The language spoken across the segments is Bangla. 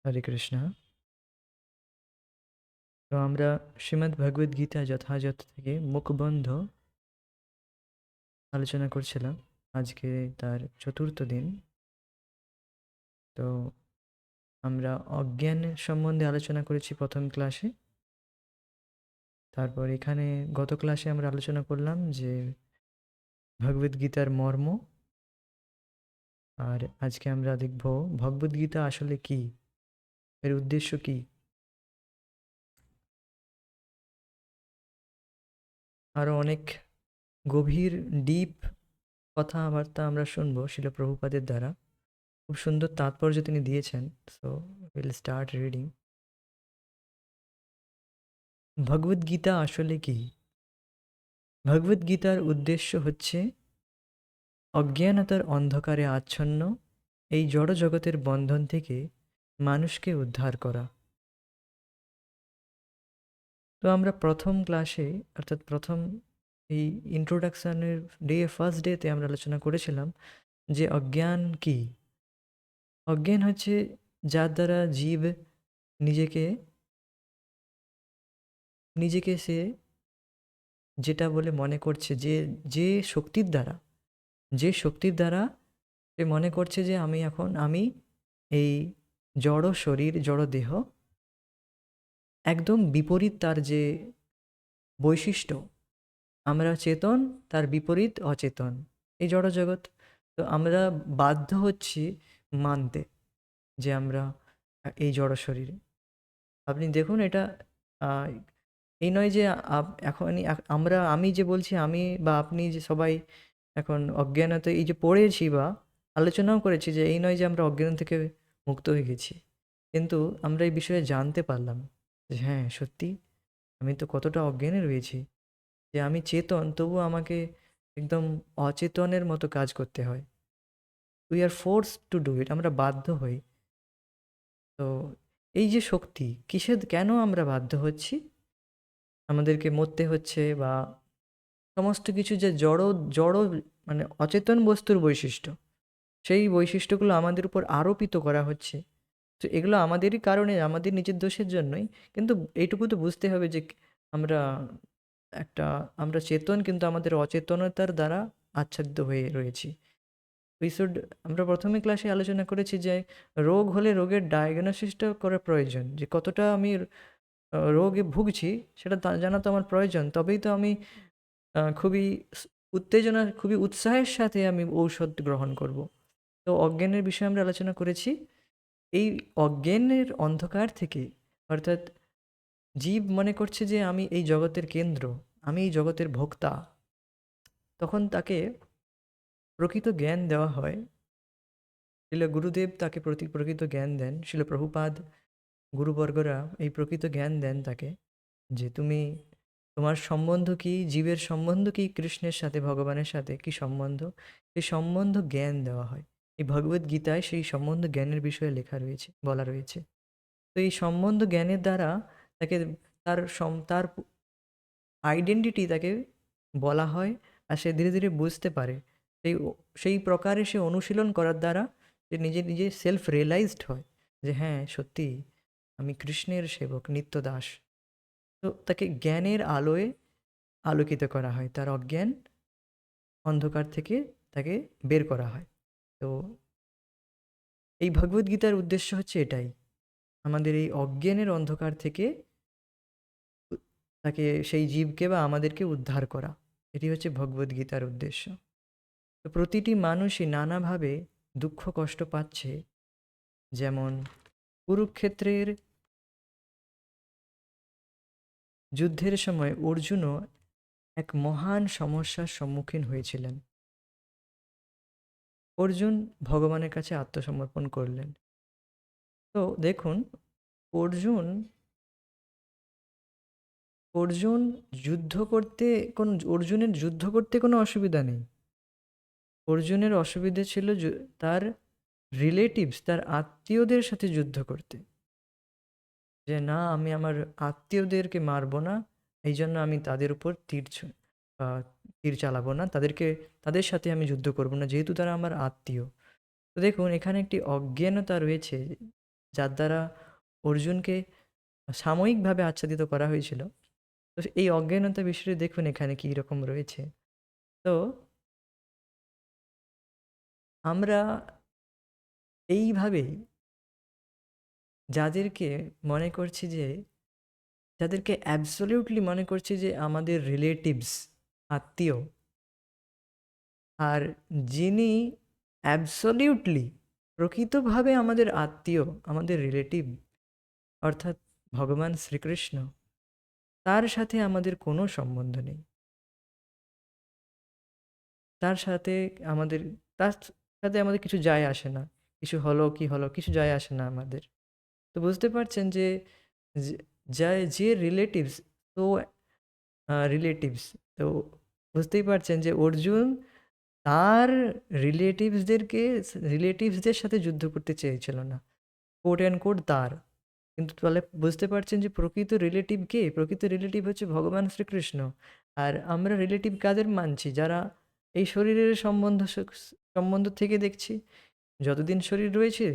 হরে কৃষ্ণ। তো আমরা শ্রীমদ্ ভগবদ গীতা যথাযথ থেকে মুখবন্ধ আলোচনা করছিলাম। আজকে তার চতুর্থ দিন। তো আমরা অজ্ঞান সম্বন্ধে আলোচনা করেছি প্রথম ক্লাসে। তারপর এখানে গত ক্লাসে আমরা আলোচনা করলাম যে ভগবদ গীতার মর্ম। আর আজকে আমরা দেখব ভগবদ গীতা আসলে কি, এর উদ্দেশ্য কি। আরও অনেক গভীর ডিপ কথাবার্তা আমরা শুনবো শিল প্রভুপাদের দ্বারা। খুব সুন্দর তাৎপর্য তিনি দিয়েছেন। So will start reading. Bhagavad Gita আসলে কি? ভগবদ্গীতার উদ্দেশ্য হচ্ছে অজ্ঞানতার অন্ধকারে আচ্ছন্ন এই জড় জগতের বন্ধন থেকে মানুষকে উদ্ধার করা। তো আমরা প্রথম ক্লাসে, অর্থাৎ প্রথম এই ইন্ট্রোডাকশানের ফার্স্ট ডেতে আমরা আলোচনা করেছিলাম যে অজ্ঞান কি। অজ্ঞান হচ্ছে যার দ্বারা জীব নিজেকে নিজেকে সে যেটা বলে মনে করছে, যে শক্তির দ্বারা সে মনে করছে যে আমি এই জড় শরীর, জড় দেহ, একদম বিপরীত তার যে বৈশিষ্ট্য। আমরা চেতন, তার বিপরীত অচেতন এই জড় জগৎ। তো আমরা বাধ্য হচ্ছি মানতে যে আমরা এই জড় শরীর। আপনি দেখুন, এটা আহ, এই নয় যে এখনই আমি যে বলছি, আমি বা আপনি যে সবাই এখন অজ্ঞানতা এই যে পড়েছি বা আলোচনাও করেছি, যে এই নয় যে আমরা অজ্ঞান থেকে মুক্ত হয়ে গেছি। কিন্তু আমরা এই বিষয়ে জানতে পারলাম যে হ্যাঁ, সত্যি আমি তো কতটা অজ্ঞানে রয়েছি, যে আমি চেতন তবু আমাকে একদম অচেতনের মতো কাজ করতে হয়। We are force to do it, আমরা বাধ্য হই। তো এই যে শক্তি, কেন আমরা বাধ্য হচ্ছি, আমাদেরকে মরতে হচ্ছে, বা সমস্ত কিছু যে জড় জড় মানে অচেতন বস্তুর বৈশিষ্ট্য, সেই বৈশিষ্ট্যগুলো আমাদের উপর আরোপিত করা হচ্ছে। তো এগুলো আমাদেরই কারণে, আমাদের নিজের দোষের জন্যই। কিন্তু এইটুকু তো বুঝতে হবে যে আমরা একটা আমরা চেতন, কিন্তু আমাদের অচেতনতার দ্বারা আচ্ছাদিত হয়ে রয়েছি। আমরা প্রথমে ক্লাসে আলোচনা করেছি যে রোগ হলে রোগের ডায়াগনোসিসটা করা প্রয়োজন, যে কতটা আমি রোগে ভুগছি সেটা জানা তো আমার প্রয়োজন। তবেই তো আমি খুবই খুবই উৎসাহের সাথে আমি ঔষধ গ্রহণ করব। তো অজ্ঞানের বিষয়ে আমরা আলোচনা করেছি। এই অজ্ঞানের অন্ধকার থেকে, অর্থাৎ জীব মনে করছে যে আমি এই জগতের কেন্দ্র, আমি এই জগতের ভোক্তা, তখন তাকে প্রকৃত জ্ঞান দেওয়া হয়। শিল গুরুদেব তাকে প্রকৃত জ্ঞান দেন, শিল প্রভুপাদ গুরুবর্গরা এই প্রকৃত জ্ঞান দেন তাকে, যে তোমার সম্বন্ধ কি, জীবের সম্বন্ধ কি, কৃষ্ণের সাথে, ভগবানের সাথে কি সম্বন্ধ, সেই সম্বন্ধ জ্ঞান দেওয়া হয়। এই ভগবদ গীতায় সেই সম্বন্ধ জ্ঞানের বিষয়ে লেখা রয়েছে, বলা রয়েছে। তো এই সম্বন্ধ জ্ঞানের দ্বারা তাকে তার আইডেন্টিটি তাকে বলা হয়, আর সে ধীরে ধীরে বুঝতে পারে। সেই প্রকারে সে অনুশীলন করার দ্বারা সে নিজে নিজে সেলফ রিয়েলাইজড হয় যে হ্যাঁ, সত্যি আমি কৃষ্ণের সেবক, নিত্য দাস। তো তাকে জ্ঞানের আলোয় আলোকিত করা হয়, তার অজ্ঞান অন্ধকার থেকে তাকে বের করা হয়। তো এই ভগবদ্গীতার উদ্দেশ্য হচ্ছে এটাই, আমাদের এই অজ্ঞানের অন্ধকার থেকে তাকে, সেই জীবকে বা আমাদেরকে উদ্ধার করা। এটি হচ্ছে ভগবদ্গীতার উদ্দেশ্য। তো প্রতিটি মানুষই নানাভাবে দুঃখ কষ্ট পাচ্ছে। যেমন কুরুক্ষেত্রের যুদ্ধের সময় অর্জুনও এক মহান সমস্যার সম্মুখীন হয়েছিলেন। অর্জুন ভগবানের কাছে আত্মসমর্পণ করলেন। তো দেখুন, অর্জুন অর্জুন অর্জুনের যুদ্ধ করতে কোনো অসুবিধা নেই। অর্জুনের অসুবিধে ছিল তার রিলেটিভস, তার আত্মীয়দের সাথে যুদ্ধ করতে। যে না, আমি আমার আত্মীয়দেরকে মারবো না, এই জন্য আমি তাদের উপর তীর চালাবো না, তাদের সাথে আমি যুদ্ধ করব না, যেহেতু তারা আমার আত্মীয়। তো দেখুন, এখানে একটি অজ্ঞানতা রয়েছে যার দ্বারা অর্জুনকে সাময়িকভাবে আচ্ছাদিত করা হয়েছিল। তো এই অজ্ঞানতা বিষয়টি দেখুন এখানে কী রকম রয়েছে। তো আমরা এইভাবেই যাদেরকে মনে করছি যে, যাদেরকে অ্যাবসলিউটলি মনে করছি যে আমাদের রিলেটিভস, আত্মীয়, আর যিনি অ্যাবসলিউটলি প্রকৃতভাবে আমাদের আত্মীয়, আমাদের রিলেটিভ, অর্থাৎ ভগবান শ্রীকৃষ্ণ, তার সাথে আমাদের কোনো সম্বন্ধ নেই। তার সাথে আমাদের তার সাথে আমাদের কিছু যায় আসে না। কিছু হলো কি হলো কিছু যায় আসে না আমাদের। তো বুঝতে পারছেন যে যে যে রিলেটিভস, তো রিলেটিভস, তো বুঝতেই পারছেন যে অর্জুন তার রিলেটিভসদের সাথে যুদ্ধ করতে চেয়েছিল না, কোট অ্যান্ড কোট তার। কিন্তু তাহলে বুঝতে পারছেন যে প্রকৃত রিলেটিভ কে? প্রকৃত রিলেটিভ হচ্ছে ভগবান শ্রীকৃষ্ণ। আর আমরা রিলেটিভ কাদের মানছি? যারা এই শরীরের সম্বন্ধ থেকে দেখছি। যতদিন শরীর রয়েছে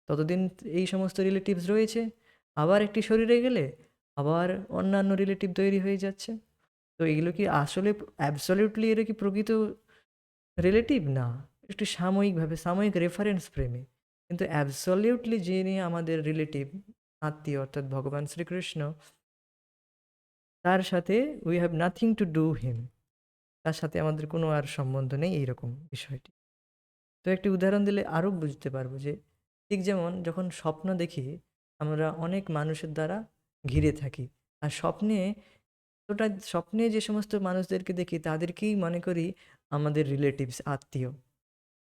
ততদিন এই সমস্ত রিলেটিভস রয়েছে। আবার একটি শরীরে গেলে আবার অন্যান্য রিলেটিভ তৈরি হয়ে যাচ্ছে। তো এগুলো কি আসলে অ্যাবসলিউটলি এরা কি প্রকৃত রিলেটিভ? না, একটু সাময়িকভাবে, সাময়িক রেফারেন্স প্রেমে। কিন্তু অ্যাবসলিউটলি যিনি আমাদের রিলেটিভ, আত্মীয়, অর্থাৎ ভগবান শ্রীকৃষ্ণ, তার সাথে we have nothing to do him, তার সাথে আমাদের কোনো আর সম্বন্ধ নেই, এইরকম বিষয়টি। তো একটি উদাহরণ দিলে আরও বুঝতে পারবো যে ঠিক যেমন যখন স্বপ্ন দেখি আমরা অনেক মানুষের দ্বারা ঘিরে থাকি, আর স্বপ্নে যে সমস্ত মানুষদেরকে দেখি তাদেরকেই মনে করি আমাদের রিলেটিভস, আত্মীয়।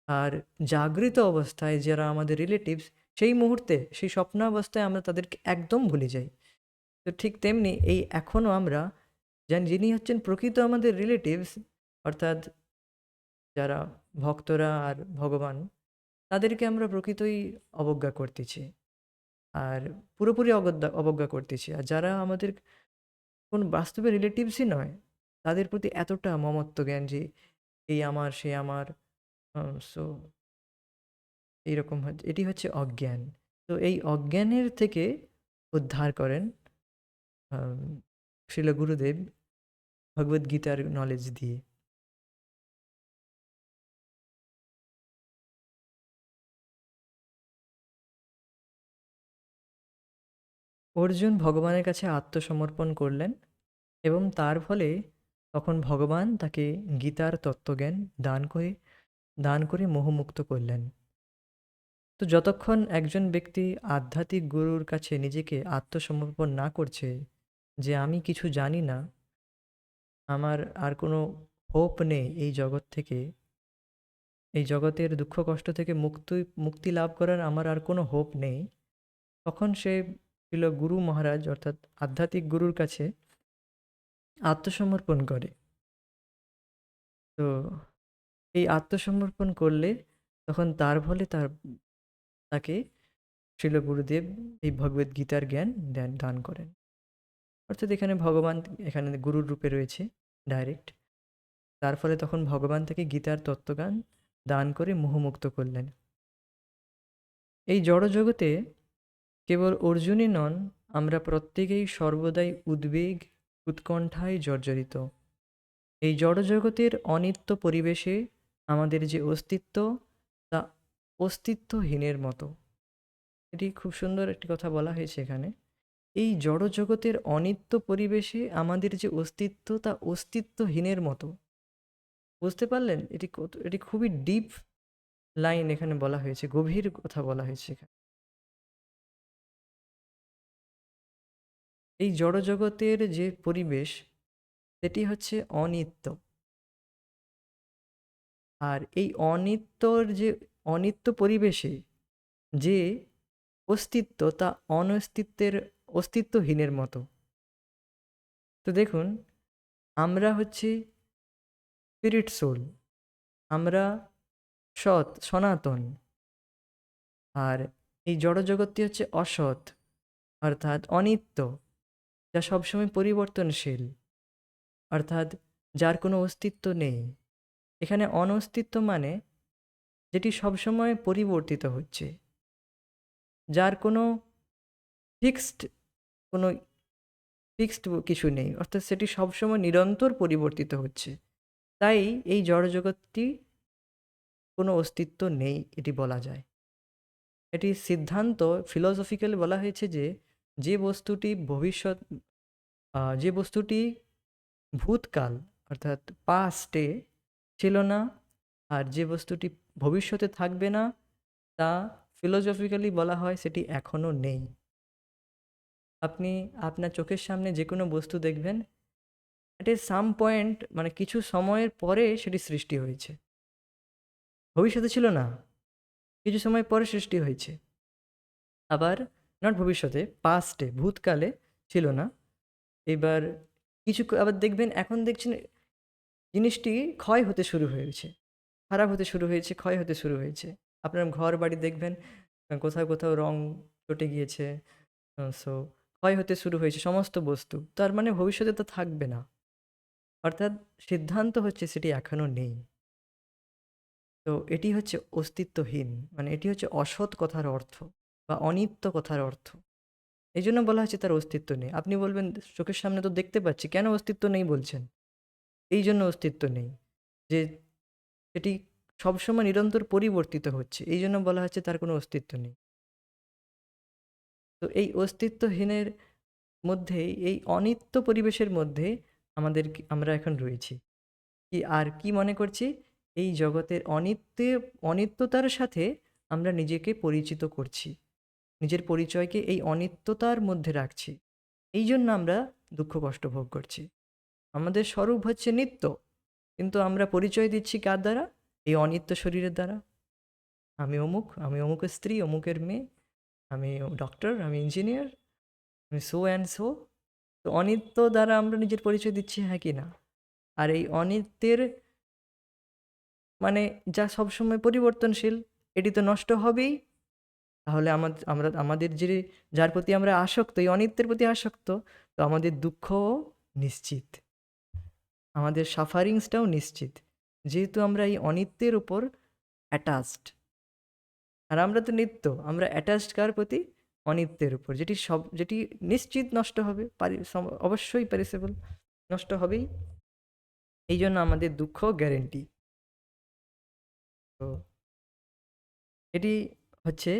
আর জাগৃত অবস্থায় যারা আমাদের রিলেটিভস, সেই মুহূর্তে, সেই স্বপ্নাবস্থায় আমরা তাদেরকে একদম ভুলে যাই। তো ঠিক তেমনি এই এখনও আমরা জানি যিনি হচ্ছেন প্রকৃত আমাদের রিলেটিভস, অর্থাৎ যারা ভক্তরা আর ভগবান, তাদেরকে আমরা প্রকৃতই অবজ্ঞা করতেছি, আর পুরোপুরি অবজ্ঞা করতেছি। আর যারা আমাদের কোন বাস্তবে রিলেটিভসই নয়, তাদের প্রতি এতটা মমত্ব জ্ঞান যে এই আমার, সে আমার, সো এইরকম এটি হচ্ছে অজ্ঞান। তো এই অজ্ঞানের থেকে উদ্ধার করেন শ্রীল গুরুদেব ভগবদ্গীতার নলেজ দিয়ে। অর্জুন ভগবানের কাছে আত্মসমর্পণ করলেন এবং তার ফলে তখন ভগবান তাকে গীতার তত্ত্বজ্ঞান দান করে মোহমুক্ত করলেন। তো যতক্ষণ একজন ব্যক্তি আধ্যাত্মিক গুরুর কাছে নিজেকে আত্মসমর্পণ না করছে যে আমি কিছু জানি না, আমার আর কোনো হোপ নেই এই জগৎ থেকে, এই জগতের দুঃখ কষ্ট থেকে মুক্তি লাভ করার আমার আর কোনো হোপ নেই, তখন সে ছিল গুরু মহারাজ অর্থাৎ আধ্যাত্মিক গুরুর কাছে আত্মসমর্পণ করে। তো এই আত্মসমর্পণ করলে তখন তার ফলে তাকে শ্রীল গুরুদেব এই ভগবদ গীতার জ্ঞান দান করেন। অর্থাৎ এখানে ভগবান এখানে গুরুর রূপে রয়েছে ডাইরেক্ট। তার ফলে তখন ভগবান তাকে গীতার তত্ত্বজ্ঞান দান করে মোহমুক্ত করলেন। এই জড়জগতে কেবল অর্জুনই নন, আমরা প্রত্যেকেই সর্বদাই উদ্বেগ, উৎকণ্ঠায় জর্জরিত। এই জড়জগতের অনিত্য পরিবেশে আমাদের যে অস্তিত্ব, তা অস্তিত্বহীনের মতো। এটি খুব সুন্দর একটি কথা বলা হয়েছে এখানে। এই জড়জগতের অনিত্য পরিবেশে আমাদের যে অস্তিত্ব, তা অস্তিত্বহীনের মতো। বুঝতে পারলেন? এটি খুবই ডিপ লাইন এখানে বলা হয়েছে, গভীর কথা বলা হয়েছে এখানে। এই জড়জগতের যে পরিবেশ, সেটি হচ্ছে অনিত্য। আর এই অনিত্য পরিবেশে যে অস্তিত্ব, তা অস্তিত্বহীনের মতো। তো দেখুন, আমরা হচ্ছি স্পিরিট সোল, আমরা সৎ, সনাতন। আর এই জড়জগৎটি হচ্ছে অসৎ, অর্থাৎ অনিত্য, যা সবসময় পরিবর্তনশীল, অর্থাৎ যার কোনো অস্তিত্ব নেই। এখানে অনস্তিত্ব মানে যেটি সবসময় পরিবর্তিত হচ্ছে। যার কোনো ফিক্সড কোনো ফিক্সড কিছু নেই, অর্থাৎ সেটি সবসময় নিরন্তর পরিবর্তিত হচ্ছে। তাই এই জড়জগৎটি কোনো অস্তিত্ব নেই এটি বলা যায়। এটি সিদ্ধান্ত ফিলোসফিক্যালি বলা হয়েছে যে, যে বস্তুটি ভবিষ্যৎ যে বস্তুটি ভূতকাল অর্থাৎ পাস্টে ছিল না, আর যে বস্তুটি ভবিষ্যতে থাকবে না, তা ফিলোসফিক্যালি বলা হয় সেটি এখনও নেই। আপনি আপনার চোখের সামনে যে কোনো বস্তু দেখবেন, এট এ সাম পয়েন্ট মানে কিছু সময়ের পরে সেটি সৃষ্টি হয়েছে, ভবিষ্যতে ছিল না, কিছু সময় পরে সৃষ্টি হয়েছে। আবার নট ভবিষ্যতে, পাস্টে ভূতকালে ছিল না। এবার আবার দেখবেন, এখন দেখছেন জিনিসটি ক্ষয় হতে শুরু হয়েছে, খারাপ হতে শুরু হয়েছে, ক্ষয় হতে শুরু হয়েছে। আপনার ঘর বাড়ি দেখবেন কোথাও কোথাও রং চটে গিয়েছে, সো ক্ষয় হতে শুরু হয়েছে সমস্ত বস্তু, তার মানে ভবিষ্যতে তো থাকবে না। অর্থাৎ সিদ্ধান্ত হচ্ছে সেটি এখনও নেই। তো এটি হচ্ছে অস্তিত্বহীন, মানে এটি হচ্ছে অসৎ কথার অর্থ বা অনিত্য কথার অর্থ। এই জন্য বলা হচ্ছে তার অস্তিত্ব নেই। আপনি বলবেন চোখের সামনে তো দেখতে পাচ্ছি, কেন অস্তিত্ব নেই বলছেন? এই জন্য অস্তিত্ব নেই যে এটি সবসময় নিরন্তর পরিবর্তিত হচ্ছে, এই জন্য বলা হচ্ছে তার কোনো অস্তিত্ব নেই। তো এই অস্তিত্বহীনের মধ্যেই, এই অনিত্য পরিবেশের মধ্যে আমরা এখন রয়েছি। আর কি মনে করছি, এই জগতের অনিত্যতার সাথে আমরা নিজেকে পরিচিত করছি, নিজের পরিচয়কে এই অনিত্যতার মধ্যে রাখছি। এই জন্য আমরা দুঃখ কষ্ট ভোগ করছি। আমাদের স্বরূপ হচ্ছে নিত্য, কিন্তু আমরা পরিচয় দিচ্ছি কার দ্বারা? এই অনিত্য শরীরের দ্বারা। আমি অমুক, আমি অমুকের স্ত্রী, অমুকের মেয়ে, আমি ডক্টর, আমি ইঞ্জিনিয়ার, আমি সো অ্যান্ড সো। তো অনিত্য দ্বারা আমরা নিজের পরিচয় দিচ্ছি, হ্যাঁ কি না? আর এই অনিত্যের মানে যা সবসময় পরিবর্তনশীল, এটি তো নষ্ট হবেই। তাহলে আমাদের যার প্রতি আমরা আসক্ত, এই অনিত্যের প্রতি আসক্ত, তো আমাদের দুঃখও নিশ্চিত, আমাদের সাফারিংসটাও নিশ্চিত, যেহেতু আমরা এই অনিত্যের উপর অ্যাটাচড। আর আমরা তো নিত্য, আমরা অ্যাটাচড কার প্রতি? অনিত্যের উপর, যেটি নিশ্চিত নষ্ট হবে, অবশ্যই প্যারিসেবল, নষ্ট হবেই। এই জন্য আমাদের দুঃখ গ্যারেন্টি। তো এটি হচ্ছে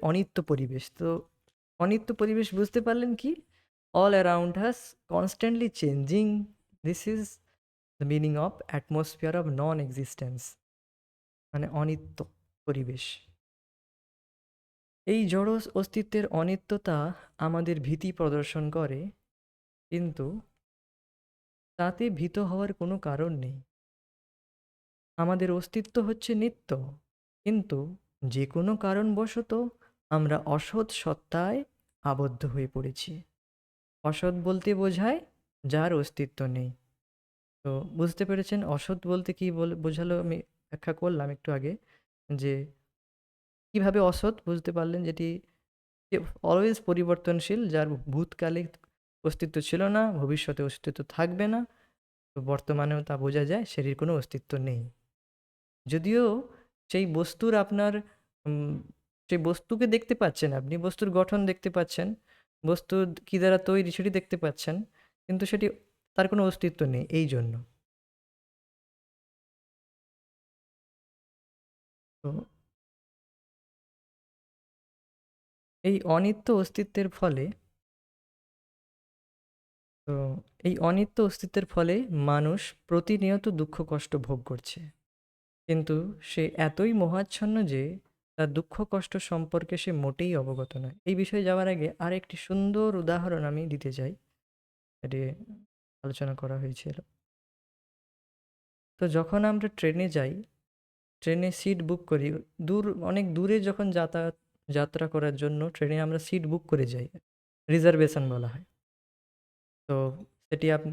অনিত্য পরিবেশ। তো অনিত্য পরিবেশ বুঝতে পারলেন কি? All around has constantly changing, this is the meaning of atmosphere of non existence, মানে অনিত্য পরিবেশ। এই জড় অস্তিত্বের অনিত্যতা আমাদের ভীতি প্রদর্শন করে, কিন্তু তাতে ভীত হওয়ার কোনো কারণ নেই। আমাদের অস্তিত্ব হচ্ছে নিত্য, কিন্তু যে কোনো কারণবশত আমরা অসৎ সত্তায় আবদ্ধ হয়ে পড়েছি। অসৎ বলতে বোঝায় যার অস্তিত্ব নেই। তো বুঝতে পেরেছেন অসৎ বলতে কি বোঝালো? আমি ব্যাখ্যা করলাম একটু আগে, যে কিভাবে অসৎ বুঝতে পারলেন, যেটি অলওয়েজ পরিবর্তনশীল, যার ভূতকালে অস্তিত্ব ছিল না, ভবিষ্যতে অস্তিত্ব থাকবে না, তো বর্তমানেও তা বোঝা যায় সেটির কোনো অস্তিত্ব নেই। যদিও সেই বস্তুর আপনার সেই বস্তুকে দেখতে পাচ্ছেন, আপনি বস্তুর গঠন দেখতে পাচ্ছেন, বস্তু কী দ্বারা তৈরি সেটি দেখতে পাচ্ছেন, কিন্তু সেটি তার কোনো অস্তিত্ব নেই। এই জন্য তো এই অনিত্য অস্তিত্বের ফলে তো এই অনিত্য অস্তিত্বের ফলে মানুষ প্রতিনিয়ত দুঃখ কষ্ট ভোগ করছে, কিন্তু সে এতই মোহাচ্ছন্ন যে তার দুঃখ কষ্ট সম্পর্কে সে মোটেই অবগত নয়। এই বিষয়ে যাওয়ার আগে আর একটি সুন্দর উদাহরণ আমি দিতে চাই, এটি আলোচনা করা হয়েছিল। তো যখন আমরা ট্রেনে যাই, ট্রেনে সিট বুক করি, অনেক দূরে যখন যাত্রা করার জন্য ট্রেনে আমরা সিট বুক করে যাই, রিজার্ভেশন বলা হয়। তো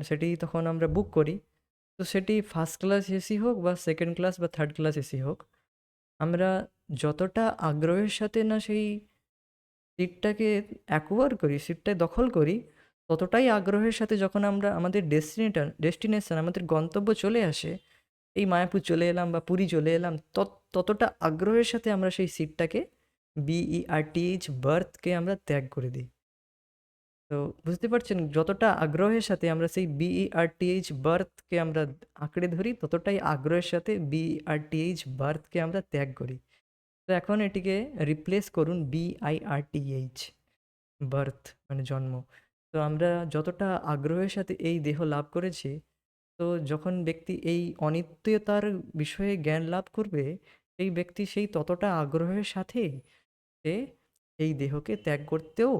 সেটি তখন আমরা বুক করি। তো সেটি ফার্স্ট ক্লাস এসি হোক বা সেকেন্ড ক্লাস বা থার্ড ক্লাস এসি হোক, আমরা যতটা আগ্রহের সাথে না সেই সিটটাকে অ্যাকোয়ার করি, সিটটায় দখল করি, ততটাই আগ্রহের সাথে যখন আমরা আমাদের ডেস্টিনেশন, আমাদের গন্তব্য চলে আসে, এই মায়াপুর চলে এলাম বা পুরী চলে এলাম, ততটা আগ্রহের সাথে আমরা সেই সিটটাকে BERTH বার্থকে আমরা ত্যাগ করে দিই। তো বুঝতে পারছেন যতটা আগ্রহের সাথে আমরা সেই BERTH বার্থকে আমরা আঁকড়ে ধরি, ততটাই আগ্রহের সাথে BERTH বার্থকে আমরা ত্যাগ করি। তো এখন এটিকে রিপ্লেস করুন BIRTH বার্থ মানে জন্ম। তো আমরা যতটা আগ্রহের সাথে এই দেহ লাভ করেছি, তো যখন ব্যক্তি এই অনিত্যতার বিষয়ে জ্ঞান লাভ করবে, সেই ব্যক্তি সেই ততটা আগ্রহের সাথেই সে এই দেহকে ত্যাগ করতেও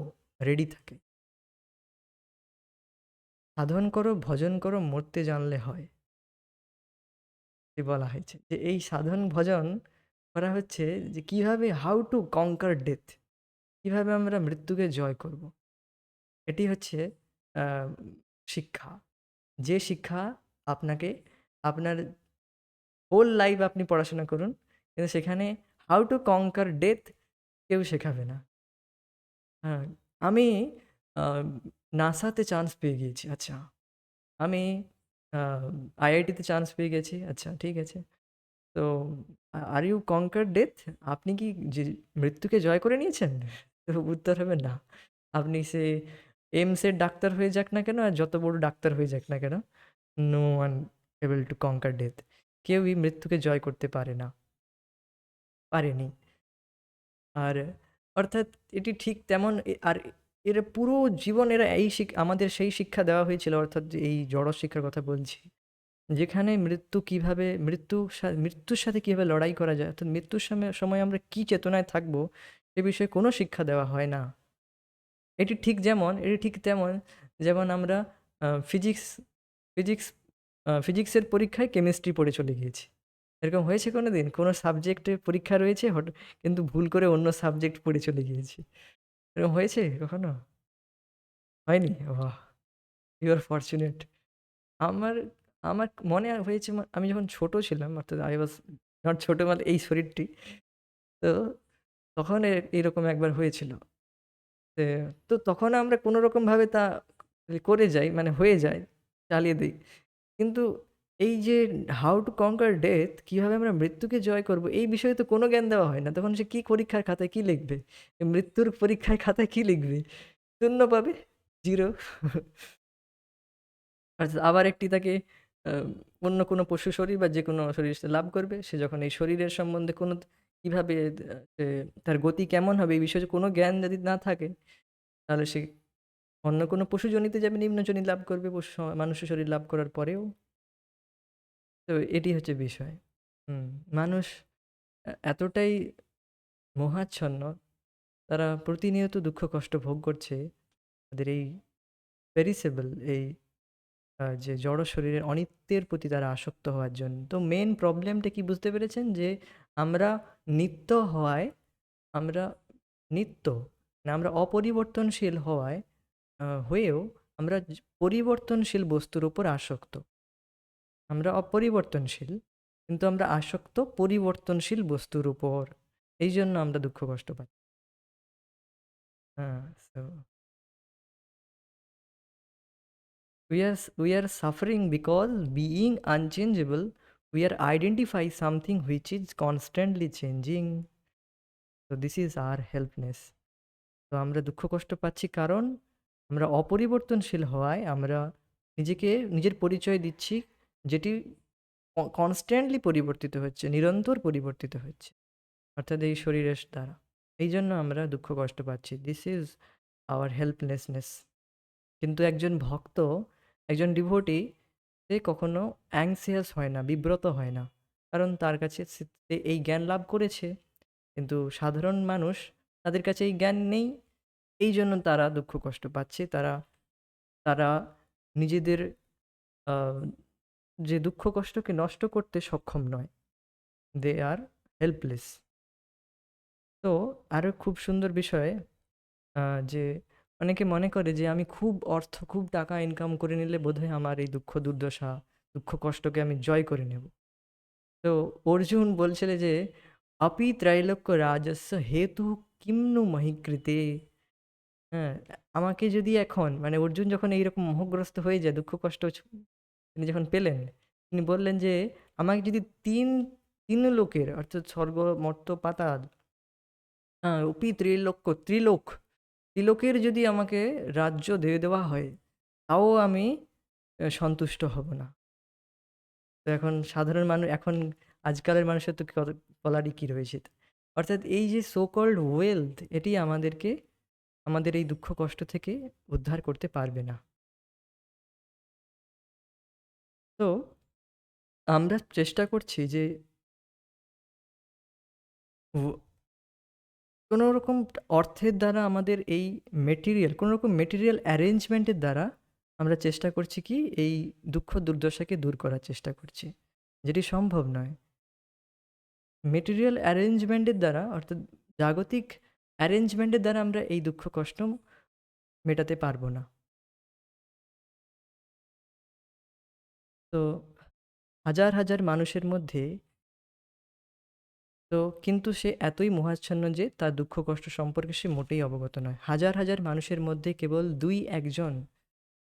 রেডি থাকে। সাধন করো ভজন করো মরতে জানলে হয়, এ বলা হয়েছে যে এই সাধন ভজন করা হচ্ছে যে কিভাবে, হাউ টু কঙ্কার ডেথ, কিভাবে আমরা মৃত্যুকে জয় করব। এটি হচ্ছে আহ, শিক্ষা, যে শিক্ষা আপনাকে আপনার হোল লাইফ আপনি পড়াশোনা করুন, কিন্তু সেখানে হাউ টু কঙ্কার ডেথ কেউ শেখাবে না। হ্যাঁ, আমি নাসাতে চান্স পেয়ে গিয়েছি, আচ্ছা। আমি আইআইটিতে চান্স পেয়ে গেছি, আচ্ছা ঠিক আছে। তো আর ইউ কঙ্কার ডেথ, আপনি কি যে মৃত্যুকে জয় করে নিয়েছেন? তো উত্তর হবে না। আপনি সে এইমসের ডাক্তার হয়ে যাক না কেন, আর যত বড় ডাক্তার হয়ে যাক না কেন, no one able to conquer death. কেউই মৃত্যুকে জয় করতে পারে না, পারেনি। আর অর্থাৎ এটি ঠিক তেমন আর এরা পুরো জীবন এরা এই আমাদের সেই শিক্ষা দেওয়া হয়েছিল, অর্থাৎ যে এই জড় শিক্ষার কথা বলছি, যেখানে মৃত্যু কিভাবে মৃত্যুর সাথে কিভাবে লড়াই করা যায়, অর্থাৎ মৃত্যুর সময় সময় আমরা কি চেতনায় থাকবো, সে বিষয়ে কোনো শিক্ষা দেওয়া হয় না। এটি ঠিক তেমন যেমন আমরা ফিজিক্স ফিজিক্স ফিজিক্সের পরীক্ষায় কেমিস্ট্রি পড়ে চলে গিয়েছি। এরকম হয়েছে কোনো দিন? কোনো সাবজেক্টে পরীক্ষা রয়েছে কিন্তু ভুল করে অন্য সাবজেক্ট পড়ে চলে গিয়েছি। এরকম হয়েছে কখনো? হয়নি? বাহ! You are fortunate. আমার আমার মনে হয়েছে আমি যখন ছোট ছিলাম, অর্থাৎ আই ওয়াজ নট ছোট মানে এই শরীরটি। তো তখন এরকম একবার হয়েছিল। তে তো তখন আমরা কোনোরকমভাবে তা করে যাই, মানে হয়ে যায়, চালিয়ে দিই। কিন্তু এই যে হাউ টু কনক্যুর ডেথ, কিভাবে আমরা মৃত্যুকে জয় করব, এই বিষয়ে তো কোনো জ্ঞান দেওয়া হয় না। তখন সে কি পরীক্ষার খাতায় কি লিখবে? মৃত্যুর পরীক্ষার খাতায় কি লিখবে? শূন্য পাবে, 0। অর্থাৎ আবার একটি তাকে আ অন্য কোনো পশু শরীর বা যেকোনো শরীর সে লাভ করবে। সে যখন এই শরীরের সম্বন্ধে কোনো কিভাবে সে তার গতি কেমন হবে এই বিষয়ে কোনো জ্ঞান যদি না থাকে, তাহলে সে অন্য কোনো পশু যোনিতে যাবে, নিম্ন যোনি লাভ করবে মানুষ্য শরীর লাভ করার পরেও। তো এটি হচ্ছে বিষয়। হুম, মানুষ এতটাই মোহাচ্ছন্ন, তারা প্রতিনিয়ত দুঃখ কষ্ট ভোগ করছে তাদের এই পেরিসেবল এই যে জড় শরীরের অনিত্যের প্রতি তারা আসক্ত হওয়ার জন্য। তো মেন প্রবলেমটা কি বুঝতে পেরেছেন? যে আমরা নিত্য হওয়ায়, আমরা নিত্য না, আমরা অপরিবর্তনশীল হয়েও আমরা পরিবর্তনশীল বস্তুর উপর আসক্ত। আমরা অপরিবর্তনশীল, কিন্তু আমরা আসক্ত পরিবর্তনশীল বস্তুর উপর। এই জন্য আমরা দুঃখ কষ্ট পাই। হ্যাঁ, so we are suffering because being unchangeable, we are identify something which is constantly changing. So this is our helplessness. তো আমরা দুঃখ কষ্ট পাচ্ছি কারণ আমরা অপরিবর্তনশীল হওয়ায় আমরা নিজের পরিচয় দিচ্ছি, যেটি কনস্ট্যান্টলি পরিবর্তিত হচ্ছে, নিরন্তর পরিবর্তিত হচ্ছে, অর্থাৎ এই শরীরের দ্বারা। এই জন্য আমরা দুঃখ কষ্ট পাচ্ছি। This is our helplessness. কিন্তু একজন ভক্ত, একজন ডিভোটি, সে কখনো অ্যাংসিয়াস হয় না, বিব্রত হয় না, কারণ তার কাছে সে এই জ্ঞান লাভ করেছে। কিন্তু সাধারণ মানুষ, তাদের কাছে এই জ্ঞান নেই, এই জন্য তারা দুঃখ কষ্ট পাচ্ছে। তারা তারা নিজেদের আহ, যে দুঃখ কষ্টকে নষ্ট করতে সক্ষম নয়, দে আর হেল্পলেস। তো আরও খুব সুন্দর বিষয়, যে অনেকে মনে করে যে আমি খুব টাকা ইনকাম করে নিলে বোধহয় আমার এই দুঃখ দুর্দশা, দুঃখ কষ্টকে আমি জয় করে নেব। তো অর্জুন বলছিল যে আপি ত্রৈলোক্য রাজস্ব হেতু কিম্নু মহিকৃতে। হ্যাঁ, আমাকে যদি এখন, মানে অর্জুন যখন এইরকম মোহগ্রস্ত হয়ে যায়, দুঃখ কষ্ট তিনি যখন পেলেন, তিনি বললেন যে আমাকে যদি তিন তিন লোকের, অর্থাৎ স্বর্গ মর্ত্য পাতাল, অপি ত্রিলোক্য ত্রিলোক ত্রিলোকের যদি আমাকে রাজ্য দিয়ে দেওয়া হয় তাও আমি সন্তুষ্ট হব না। তো এখন সাধারণ মানুষ, এখন আজকালের মানুষের তো কত বলারই কি রয়েছে। অর্থাৎ এই যে সো কল্ড ওয়েলথ, এটি আমাদেরকে আমাদের এই দুঃখ কষ্ট থেকে উদ্ধার করতে পারবে না। তো আমরা চেষ্টা করছি যে কোনো রকম অর্থের দ্বারা আমাদের এই মেটেরিয়াল, কোনো রকম মেটেরিয়াল অ্যারেঞ্জমেন্টের দ্বারা আমরা চেষ্টা করছি কি এই দুঃখ দুর্দশাকে দূর করার চেষ্টা করছি, যেটি সম্ভব নয়। মেটেরিয়াল অ্যারেঞ্জমেন্টের দ্বারা, অর্থাৎ জাগতিক অ্যারেঞ্জমেন্টের দ্বারা আমরা এই দুঃখ কষ্ট মেটাতে পারবো না। তো হাজার হাজার মানুষের মধ্যে, তো কিন্তু সে এতই মোহাচ্ছন্ন যে তার দুঃখ কষ্ট সম্পর্কে সে মোটেই অবগত নয়। হাজার হাজার মানুষের মধ্যে কেবল 2-1 জন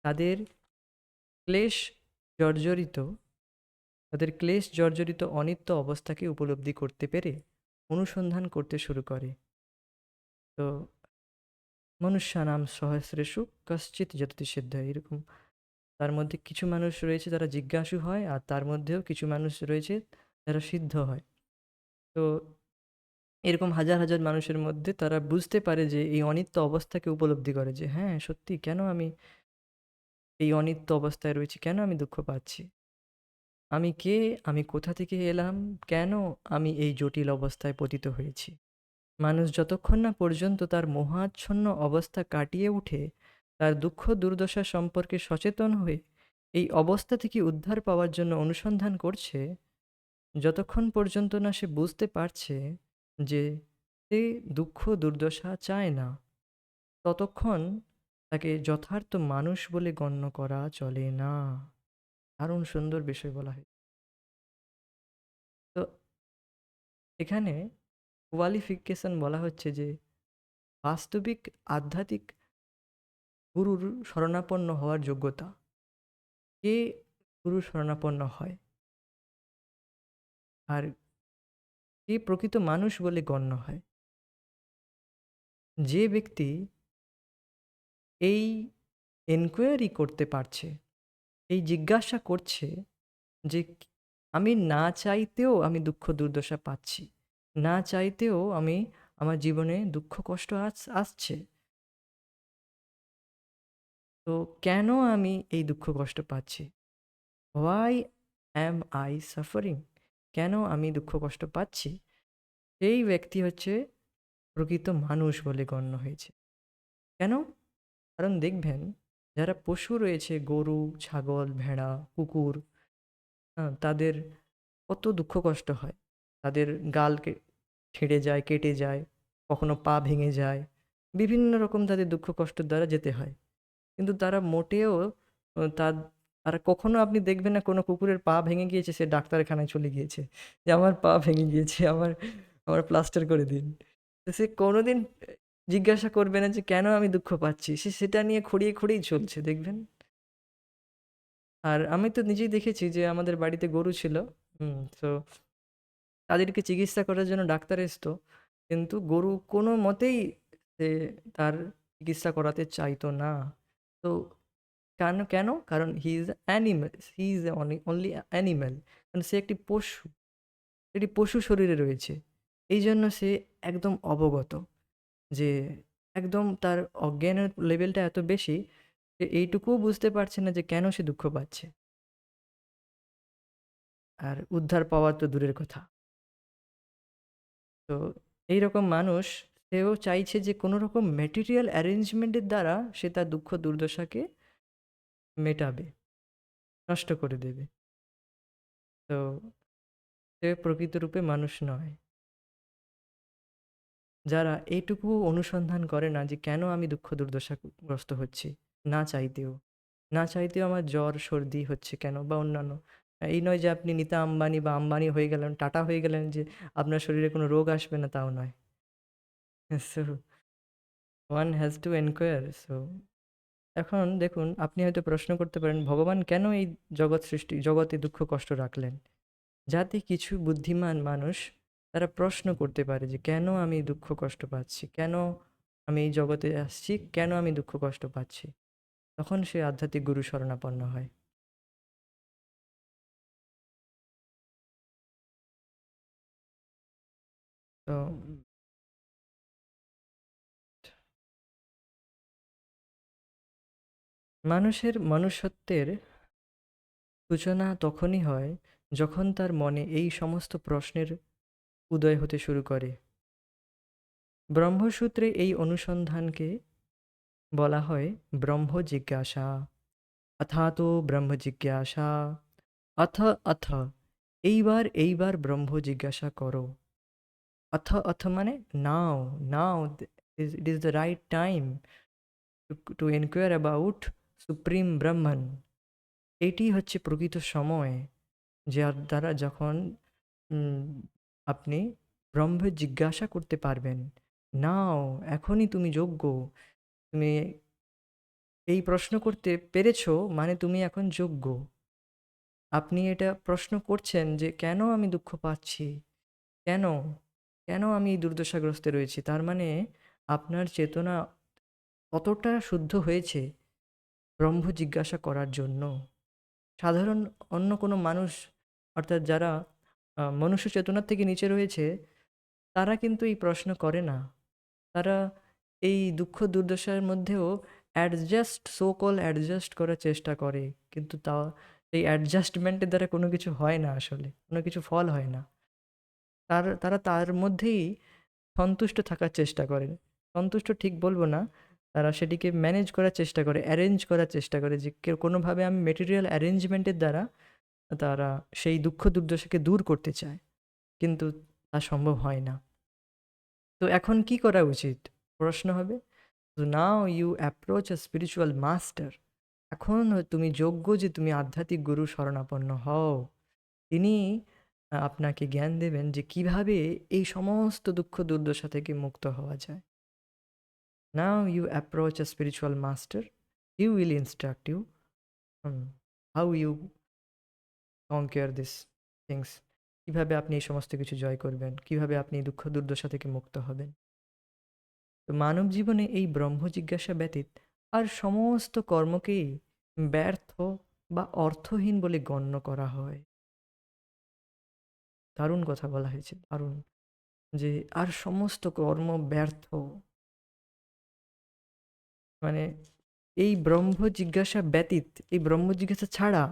তাদের ক্লেশ জর্জরিত অনিত্য অবস্থাকে উপলব্ধি করতে পেরে অনুসন্ধান করতে শুরু করে। তো মনুষ্যানাম সহস্রেষু কশ্চিৎ যততি সিদ্ধ, এরকম তার মধ্যে কিছু মানুষ রয়েছে তারা জিজ্ঞাসু হয়, আর তার মধ্যেও কিছু মানুষ রয়েছে যারা সিদ্ধ হয়। তো এরকম হাজার হাজার মানুষের মধ্যে তারা বুঝতে পারে যে এই অনিত্য অবস্থাকে উপলব্ধি করে যে হ্যাঁ সত্যি, কেন আমি এই অনিত্য অবস্থায় রয়েছি, কেন আমি দুঃখ পাচ্ছি, আমি কে, আমি কোথা থেকে এলাম, কেন আমি এই জটিল অবস্থায় পতিত হয়েছি। মানুষ যতক্ষণ না পর্যন্ত তার মোহাচ্ছন্ন অবস্থা কাটিয়ে উঠে তার দুঃখ দুর্দশা সম্পর্কে সচেতন হয়ে এই অবস্থা থেকে উদ্ধার পাওয়ার জন্য অনুসন্ধান করছে, যতক্ষণ পর্যন্ত না সে বুঝতে পারছে যে সে দুঃখ দুর্দশা চায় না, ততক্ষণ তাকে যথার্থ মানুষ বলে গণ্য করা চলে না। দারুণ সুন্দর বিষয় বলা হয়। তো এখানে কোয়ালিফিকেশন বলা হচ্ছে যে বাস্তবিক আধ্যাত্মিক গুরুর শরণাপন্ন হওয়ার যোগ্যতা। কে গুরুর শরণাপন্ন হয় আর কে প্রকৃত মানুষ বলে গণ্য হয়? যে ব্যক্তি এই এনকোয়ারি করতে পারছে, এই জিজ্ঞাসা করছে যে আমি না চাইতেও আমি দুঃখ দুর্দশা পাচ্ছি, না চাইতেও আমি আমার জীবনে দুঃখ কষ্ট আসছে, তো কেন আমি এই দুঃখ কষ্ট পাচ্ছি? Why am I suffering? কেন আমি দুঃখ কষ্ট পাচ্ছি? সেই ব্যক্তি হচ্ছে প্রকৃত মানুষ বলে গণ্য হয়েছে। কেন? কারণ দেখবেন যারা পশু রয়েছে, গরু, ছাগল, ভেড়া, কুকুর, তাদের কত দুঃখ কষ্ট হয়। তাদের গাল ছিঁড়ে যায়, কেটে যায়, কখনো পা ভেঙে যায়, বিভিন্ন রকম তাদের দুঃখ কষ্টের দ্বারা যেতে হয়। কিন্তু তারা মোটেও তার তারা কখনো আপনি দেখবেন না কোনো কুকুরের পা ভেঙে গিয়েছে সে ডাক্তারখানায় চলে গিয়েছে যে আমার পা ভেঙে গিয়েছে, আমার আমার প্লাস্টার করে দিন। তো সে কোনোদিন জিজ্ঞাসা করবে না যে কেন আমি দুঃখ পাচ্ছি, সে সেটা নিয়ে খড়িয়ে খড়িয়েই চলছে দেখবেন। আর আমি তো নিজেই দেখেছি যে আমাদের বাড়িতে গরু ছিল। তো তাদেরকে চিকিৎসা করার জন্য ডাক্তার আসতো, কিন্তু গরু কোনো মতেই সে তার চিকিৎসা করাতে চাইতো না। তো কেন কেন? কারণ he is animal, he is only animal, কারণ সে একটি পশু, একটি পশু শরীরে রয়েছে। এই জন্য সে একদম অবগত, যে একদম তার অজ্ঞানের লেভেলটা এত বেশি যে এইটুকুও বুঝতে পারছে না যে কেন সে দুঃখ পাচ্ছে। আর উদ্ধার পাওয়া তো দূরের কথা। তো এইরকম মানুষ, সেও চাইছে যে কোনো রকম ম্যাটেরিয়াল অ্যারেঞ্জমেন্টের দ্বারা সে তার দুঃখ দুর্দশাকে মেটাবে, নষ্ট করে দেবে। তো সে প্রকৃতরূপে মানুষ নয়। যারা এইটুকু অনুসন্ধান করে না যে কেন আমি দুঃখ দুর্দশাগ্রস্ত হচ্ছি, না চাইতেও, না চাইতেও আমার জ্বর সর্দি হচ্ছে কেন, বা অন্যান্য, এই নয় যে আপনি নীতা আম্বানি বা আম্বানি হয়ে গেলেন, টাটা হয়ে গেলেন যে আপনার শরীরে কোনো রোগ আসবে না, তাও নয়। So one has to enquire. So এখন দেখুন, আপনি হয়তো প্রশ্ন করতে পারেন ভগবান কেন এই জগতে দুঃখ কষ্ট রাখলেন? যাতে কিছু বুদ্ধিমান মানুষ তারা প্রশ্ন করতে পারে যে কেন আমি দুঃখ কষ্ট পাচ্ছি, কেন আমি এই জগতে আসছি, কেন আমি দুঃখ কষ্ট পাচ্ছি। তখন সে আধ্যাত্মিক গুরু শরণাপন্ন হয়। তো মানুষের মনুষ্যত্বের সূচনা তখনই হয় যখন তার মনে এই সমস্ত প্রশ্নের উদয় হতে শুরু করে। ব্রহ্মসূত্রে এই অনুসন্ধানকে বলা হয় ব্রহ্ম জিজ্ঞাসা। অথাতো ব্রহ্ম জিজ্ঞাসা, অথ অথ, এইবার এইবার ব্রহ্ম জিজ্ঞাসা করো। অথ অথ মানে now, now it is the right time to enquire about supreme Brahman. এটি হচ্ছে প্রকৃত সময় যার দ্বারা যখন উম, আপনি ব্রহ্মের জিজ্ঞাসা করতে পারবেন। নাও, এখনই তুমি যোগ্য। তুমি এই প্রশ্ন করতে পেরেছো মানে তুমি এখন যোগ্য। আপনি এটা প্রশ্ন করছেন যে কেন আমি দুঃখ পাচ্ছি, কেন কেন আমি এই দুর্দশাগ্রস্তে রয়েছি, তার মানে আপনার চেতনা কতটা শুদ্ধ হয়েছে ব্রহ্ম জিজ্ঞাসা করার জন্য। সাধারণ অন্য কোনো মানুষ, অর্থাৎ যারা মনুষ্য চেতনার থেকে নিচে রয়েছে, তারা কিন্তু এই প্রশ্ন করে না। তারা এই দুঃখ দুর্দশার মধ্যেও অ্যাডজাস্ট, সো কল অ্যাডজাস্ট করার চেষ্টা করে, কিন্তু তা এই অ্যাডজাস্টমেন্টের দ্বারা কোনো কিছু হয় না, আসলে কোনো কিছু ফল হয় না। তারা তার মধ্যেই সন্তুষ্ট থাকার চেষ্টা করে। সন্তুষ্ট ঠিক বলবো না, তারা সেটিকে ম্যানেজ করার চেষ্টা করে, অ্যারেঞ্জ করার চেষ্টা করে যে কেউ কোনোভাবে আমি মেটেরিয়াল অ্যারেঞ্জমেন্টের দ্বারা তারা সেই দুঃখ দুর্দশাকে দূর করতে চায়, কিন্তু তা সম্ভব হয় না। তো এখন কি করা উচিত প্রশ্ন হবে। তো now you approach a spiritual master. এখন তুমি যোগ্য যে তুমি আধ্যাত্মিক গুরু শরণাপন্ন হও। তিনি আপনাকে জ্ঞান দেবেন যে কিভাবে এই সমস্ত দুঃখ দুর্দশা থেকে মুক্ত হওয়া যায়। Now you approach a spiritual master, he will instruct you how you conquer this things. কিভাবে আপনি এই সমস্ত কিছু জয় করবেন, কিভাবে আপনি এই দুঃখ দুর্দশা থেকে মুক্ত হবেন। তো মানব জীবনে এই ব্রহ্ম জিজ্ঞাসা ব্যতীত আর সমস্ত কর্মকেই ব্যর্থ বা অর্থহীন বলে গণ্য করা হয়। দারুণ কথা বলা হয়েছে, দারুণ, যে আর সমস্ত কর্ম ব্যর্থ। মানে এই ব্রহ্ম জিজ্ঞাসা ব্যতীত, এই ব্রহ্ম জিজ্ঞাসা ছাড়া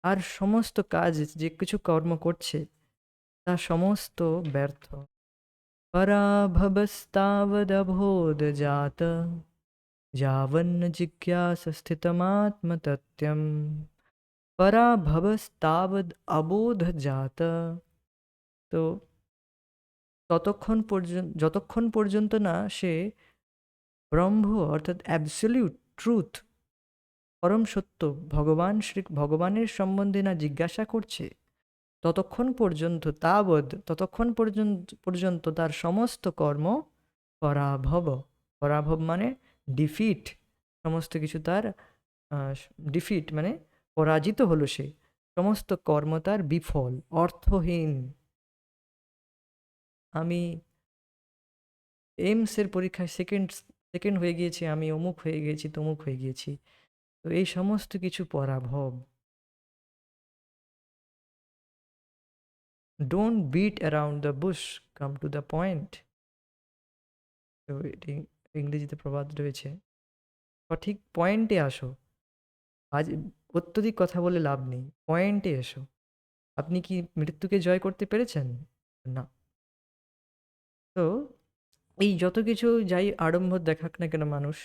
আর সমস্ত কাজ, যে কিছু কর্ম করছে তা সমস্ত ব্যর্থ। পরাভবস্তাবদবোধ জাত, যাবন্ন জিজ্ঞাস স্থিতমাত্মতত্ত্বম। পরাভবস্তাবদ অবোধ জাত। তো যতক্ষণ পর্যন্ত না সে ব্রহ্ম অর্থাৎ অ্যাবসলিউট ট্রুথ, পরম সত্য ভগবানের সম্বন্ধে না জিজ্ঞাসা করছে, ততক্ষণ পর্যন্ত তার সমস্ত কর্ম পরাভব। পরাভব মানে ডিফিট, সমস্ত কিছু তার ডিফিট মানে পরাজিত হলো সে, সমস্ত কর্ম তার বিফল, অর্থহীন। আমি এইমসের পরীক্ষায় সেকেন্ড সেকেন্ড হয়ে গিয়েছি, আমি অমুক হয়ে গিয়েছি, তমুক হয়ে গিয়েছি। তো এই সমস্ত কিছু পরাভব। Don't beat around the bush, come to the point. তো এটি ইংরেজিতে প্রবাদ রয়েছে, সঠিক পয়েন্টে আসো। আজ অত্যধিক কথা বলে লাভ নেই, পয়েন্টে এসো। আপনি কি মৃত্যুকে জয় করতে পেরেছেন? না। তো এই যত কিছু যাই আড়ম্বর দেখাক না কেন মানুষ,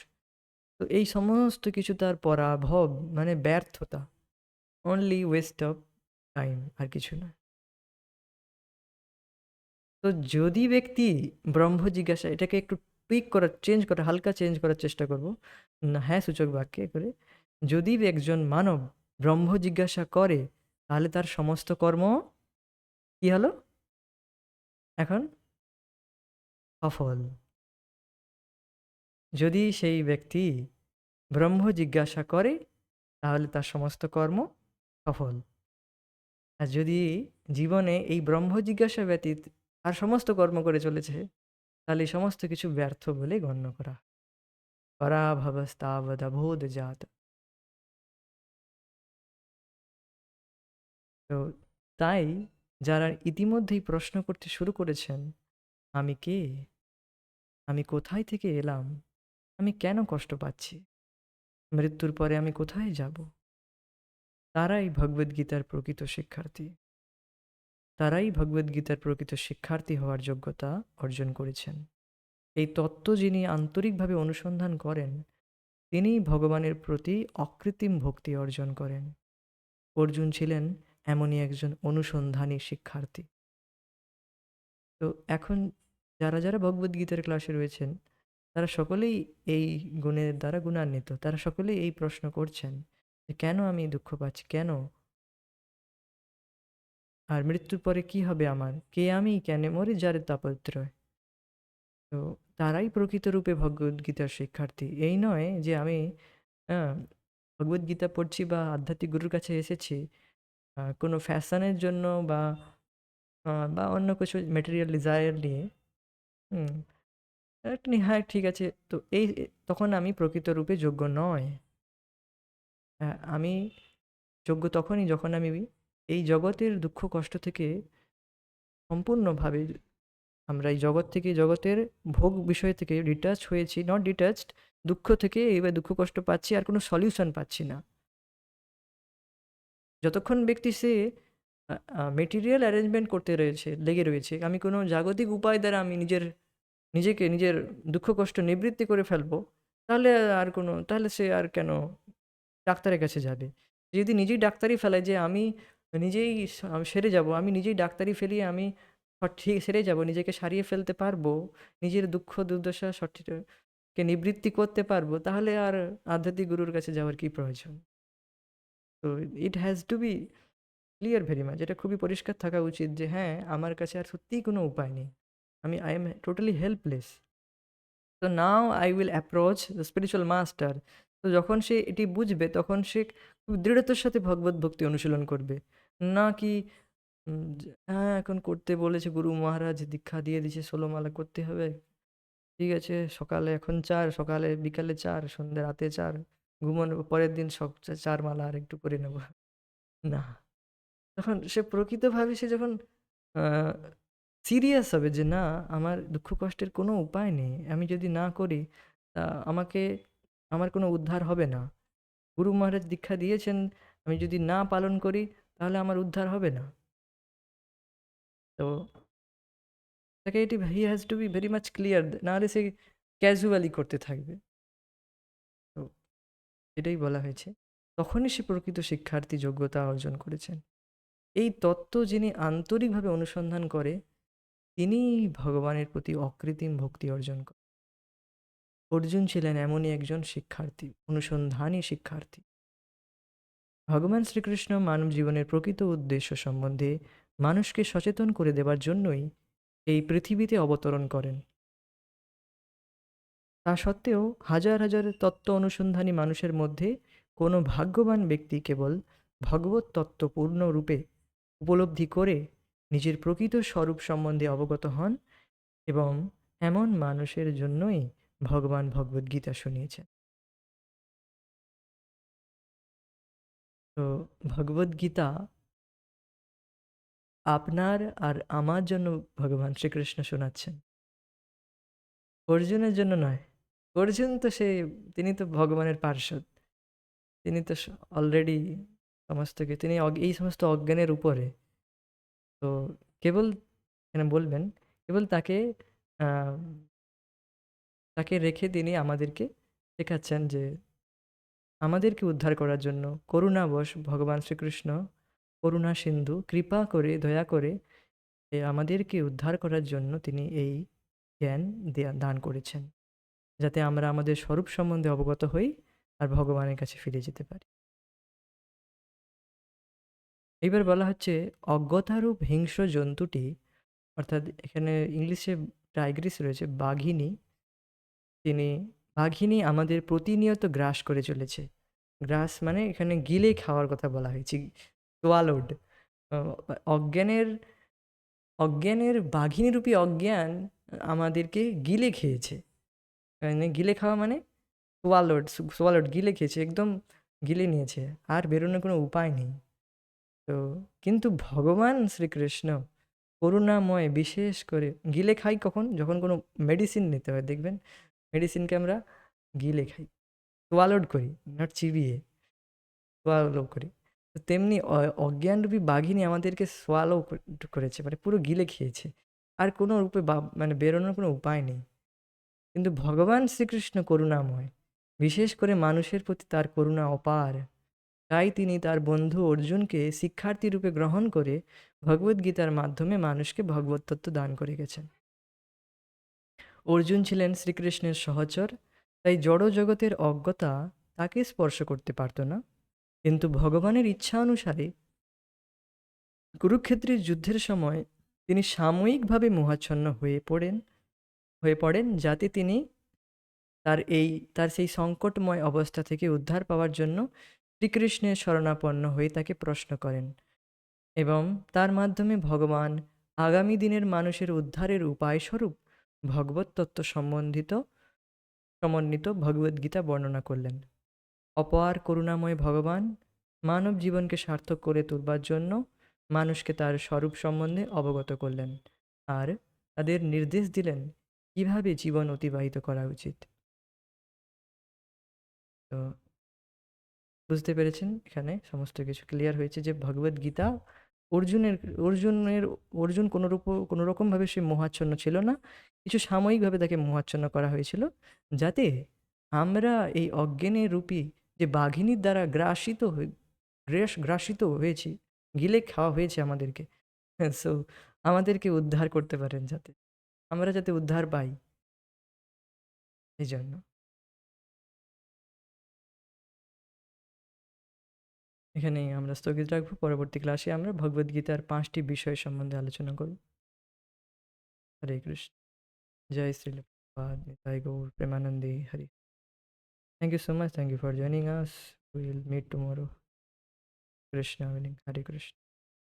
তো এই সমস্ত কিছু তার পরাভব মানে ব্যর্থতা, অনলি ওয়েস্ট অফ টাইম, আর কিছু না। তো যদি ব্যক্তি ব্রহ্ম জিজ্ঞাসা, এটাকে একটু টুইক করার, চেঞ্জ করা, হালকা চেঞ্জ করার চেষ্টা করব, না হ্যাঁ সূচক বাক্যে করে, যদি একজন মানব ব্রহ্ম জিজ্ঞাসা করে তাহলে তার সমস্ত কর্ম কি হলো এখন সফল। যদি সেই ব্যক্তি ব্রহ্ম জিজ্ঞাসা করে তাহলে তার সমস্ত কর্ম সফল। আর যদি জীবনে এই ব্রহ্ম জিজ্ঞাসা ব্যতীত আর সমস্ত কর্ম করে চলেছে, তাহলে এই সমস্ত কিছু ব্যর্থ বলে গণ্য করা হয়। পরাভবস্তাবদবোধ জাত। তো তাই যারা ইতিমধ্যেই প্রশ্ন করতে শুরু করেছেন, আমি কে? আমি কোথায় থেকে এলাম? আমি কেন কষ্ট পাচ্ছি? মৃত্যুর পরে আমি কোথায় যাব? তারাই ভগবদ্গীতার প্রকৃত শিক্ষার্থী। তারাই ভগবদ্গীতার প্রকৃত শিক্ষার্থী হওয়ার যোগ্যতা অর্জন করেছেন। এই তত্ত্ব যিনি আন্তরিকভাবে অনুসন্ধান করেন, তিনিই ভগবানের প্রতি অকৃত্রিম ভক্তি অর্জন করেন। অর্জুন ছিলেন এমনই একজন অনুসন্ধানী শিক্ষার্থী। তো এখন যারা যারা ভগবদ্গীতার ক্লাসে রয়েছেন, তারা সকলেই এই গুণের দ্বারা গুণান্বিত। তারা সকলেই এই প্রশ্ন করছেন যে কেন আমি দুঃখ পাচ্ছি, কেন? আর মৃত্যুর পরে কি হবে আমার? কে আমি, কেন মরি, যারে তাপত্রয়। তো তারাই প্রকৃত রূপে ভগবদ্গীতার শিক্ষার্থী। এই নয় যে আমি হ্যাঁ, ভগবদ্গীতা পড়ছি বা আধ্যাত্মিক গুরুর কাছে এসেছি কোনো ফ্যাশনের জন্য বা বা অন্য কিছু ম্যাটেরিয়াল ডিজায়ার নিয়ে। হুম, হ্যাঁ, ঠিক আছে। তো তখন আমি প্রকৃত রূপে যোগ্য নয়। হ্যাঁ, আমি যোগ্য তখনই যখন আমি এই জগতের দুঃখ কষ্ট থেকে সম্পূর্ণভাবে আমরা এই জগৎ থেকে, জগতের ভোগ বিষয় থেকে ডিটাচ হয়েছি, নট ডিটাচড, দুঃখ থেকে এবার দুঃখ কষ্ট পাচ্ছি আর কোনো সলিউশন পাচ্ছি না। যতক্ষণ ব্যক্তি সে মেটেরিয়াল অ্যারেঞ্জমেন্ট করতে লেগে রয়েছে, আমি কোনো জাগতিক উপায় দ্বারা আমি নিজের দুঃখ কষ্ট নিবৃত্তি করে ফেলবো, তাহলে সে আর কেন ডাক্তারের কাছে যাবে? যদি নিজেই ডাক্তারি ফেলায় যে আমি আমি সেরে যাব, আমি নিজেই ডাক্তারি ফেলিয়ে আমি ঠিক সেরে যাব, নিজেকে সারিয়ে ফেলতে পারবো, নিজের দুঃখ দুর্দশা কে নিবৃত্তি করতে পারবো, তাহলে আর আধ্যাত্মিক গুরুর কাছে যাওয়ার কি প্রয়োজন? তো it has to be clear very much. এটা খুবই পরিষ্কার থাকা উচিত যে হ্যাঁ, আমার কাছে আর সত্যিই কোনো উপায় নেই। I am totally helpless. তো now I will approach the spiritual master. তো যখন সে এটি বুঝবে, তখন সে খুব দৃঢ়তার সাথে ভগবত ভক্তি অনুশীলন করবে। না কি হ্যাঁ, এখন করতে বলেছে গুরু মহারাজ, দীক্ষা দিয়ে দিয়েছে, ১৬ মালা করতে হবে। ঠিক আছে, সকালে এখন ৪, সকালে বিকালে ৪, সন্ধ্যে রাতে ৪, ঘুমানোর পরের দিন ৪ মালা আর একটু করে নেব। না। তখন সে প্রকৃতভাবে সে যখন আ সিরিয়াস হবে যে না, আমার দুঃখ কষ্টের কোনো উপায় নেই। আমি যদি না করি তা আমাকে আমার কোনো উদ্ধার হবে না। গুরু মহারাজ দীক্ষা দিয়েছেন, আমি যদি না পালন করি তাহলে আমার উদ্ধার হবে না। তো তাকে এটি he has to be very much clear, নাহলে সে ক্যাজুয়ালি করতে থাকবে। তো এটাই বলা হয়েছে। তখনই সে প্রকৃত শিক্ষার্থী যোগ্যতা অর্জন করেছেন। এই তত্ত্ব যিনি আন্তরিকভাবে অনুসন্ধান করে, তিনিই ভগবানের প্রতি অকৃত্রিম ভক্তি অর্জন করেন। অর্জুন ছিলেন এমনই একজন শিক্ষার্থী, অনুসন্ধানী শিক্ষার্থী। ভগবান শ্রীকৃষ্ণ মানব জীবনের প্রকৃত উদ্দেশ্য সম্বন্ধে মানুষকে সচেতন করে দেবার জন্যই এই পৃথিবীতে অবতরণ করেন। তা সত্ত্বেও হাজার হাজার তত্ত্ব অনুসন্ধানী মানুষের মধ্যে কোনো ভাগ্যবান ব্যক্তি কেবল ভগবত তত্ত্ব পূর্ণরূপে উপলব্ধি করে নিজের প্রকৃত স্বরূপ সম্বন্ধে অবগত হন, এবং এমন মানুষের জন্যই ভগবান ভগবদ্গীতা শুনিয়েছেন। তো ভগবদ্গীতা আপনার আর আমার জন্য ভগবান শ্রীকৃষ্ণ শোনাচ্ছেন, অর্জুনের জন্য নয়। অর্জুন তো তিনি তো ভগবানের পার্ষদ। তিনি তো অলরেডি তিনি এই সমস্ত অজ্ঞানের উপরে। তো কেবল এখানে বলবেন, কেবল আহ, তাকে রেখে তিনি আমাদেরকে শেখাচ্ছেন যে আমাদেরকে উদ্ধার করার জন্য করুণাবশ ভগবান শ্রীকৃষ্ণ করুণা সিন্ধু, কৃপা করে, দয়া করে আমাদেরকে উদ্ধার করার জন্য তিনি এই জ্ঞান দান করেছেন, যাতে আমরা আমাদের স্বরূপ সম্বন্ধে অবগত হই আর ভগবানের কাছে ফিরে যেতে পারি। এইবার বলা হচ্ছে অজ্ঞতারূপ হিংস্র জন্তুটি, অর্থাৎ এখানে ইংলিশে টাইগ্রিস রয়েছে, তিনি বাঘিনী আমাদের প্রতিনিয়ত গ্রাস করে চলেছে। গ্রাস মানে এখানে গিলে খাওয়ার কথা বলা হয়েছে, সোয়ালোড। অজ্ঞানের অজ্ঞানের বাঘিনীরূপী অজ্ঞান আমাদেরকে গিলে খেয়েছে। মানে গিলে খাওয়া মানে সোয়ালোড গিলে খেয়েছে, একদম গিলে নিয়েছে, আর বেরোনোর কোনো উপায় নেই। তো কিন্তু ভগবান শ্রীকৃষ্ণ করুণাময়, বিশেষ করে গিলে খাই কখন, যখন কোনো মেডিসিন নিতে হয়, দেখবেন মেডিসিনকে আমরা গিলে খাই, সোয়ালোড করি, নট চিবিয়ে, সোয়ালো করি। তো তেমনি অজ্ঞানরূপী বাঘিনী আমাদেরকে সোয়ালো করেছে, মানে পুরো গিলে খেয়েছে, আর কোনো রূপে মানে বেরোনোর কোনো উপায় নেই। কিন্তু ভগবান শ্রীকৃষ্ণ করুণাময়, বিশেষ করে মানুষের প্রতি তার করুণা অপার। তাই তিনি তার বন্ধু অর্জুনকে শিক্ষার্থী রূপে গ্রহণ করে ভগবদ্গীতার মাধ্যমে মানুষকে ভগবত তত্ত্ব দান করে গেছেন। অর্জুন ছিলেন শ্রীকৃষ্ণের সহচর, তাই জড় জগতের অজ্ঞতা তাকে স্পর্শ করতে পারত না। কিন্তু ভগবানের ইচ্ছা অনুসারে কুরুক্ষেত্রের যুদ্ধের সময় তিনি সাময়িকভাবে মোহাচ্ছন্ন হয়ে পড়েন, যাতে তিনি তার সেই সংকটময় অবস্থা থেকে উদ্ধার পাওয়ার জন্য শ্রীকৃষ্ণের শরণাপন্ন হয়ে তাকে প্রশ্ন করেন, এবং তার মাধ্যমে ভগবান আগামী দিনের মানুষের উদ্ধারের উপায়স্বরূপ ভগবত তত্ত্ব সমন্বিত ভগবদ্গীতা বর্ণনা করলেন। অপার করুণাময় ভগবান মানব জীবনকে সার্থক করে তুলবার জন্য মানুষকে তার স্বরূপ সম্বন্ধে অবগত করলেন, আর তাদের নির্দেশ দিলেন কিভাবে জীবন অতিবাহিত করা উচিত। তো বুঝতে পেরেছেন, এখানে সমস্ত কিছু ক্লিয়ার হয়েছে যে ভগবদ্গীতা অর্জুনের অর্জুনের অর্জুন কোনো রকমভাবে সে মোহাচ্ছন্ন ছিল না, কিছু সাময়িকভাবে তাকে মোহাচ্ছন্ন করা হয়েছিল, যাতে আমরা এই অজ্ঞানের রূপী যে বাঘিনীর দ্বারা গ্রাসিত হয়েছি, গিলে খাওয়া হয়েছে আমাদেরকে, সো আমাদেরকে উদ্ধার করতে পারেন, যাতে উদ্ধার পাই, এই জন্য। এখানেই আমরা স্থগিত রাখবো, পরবর্তী ক্লাসে আমরা ভগবদ্গীতার 5টি বিষয় সম্বন্ধে আলোচনা করব। হরে কৃষ্ণ। জয় শ্রীল প্রভুপাদ, নিতাই গৌর প্রেমানন্দে Hari. Thank you so much, thank you for joining us, will meet tomorrow. Krishna willing, Hare Krishna.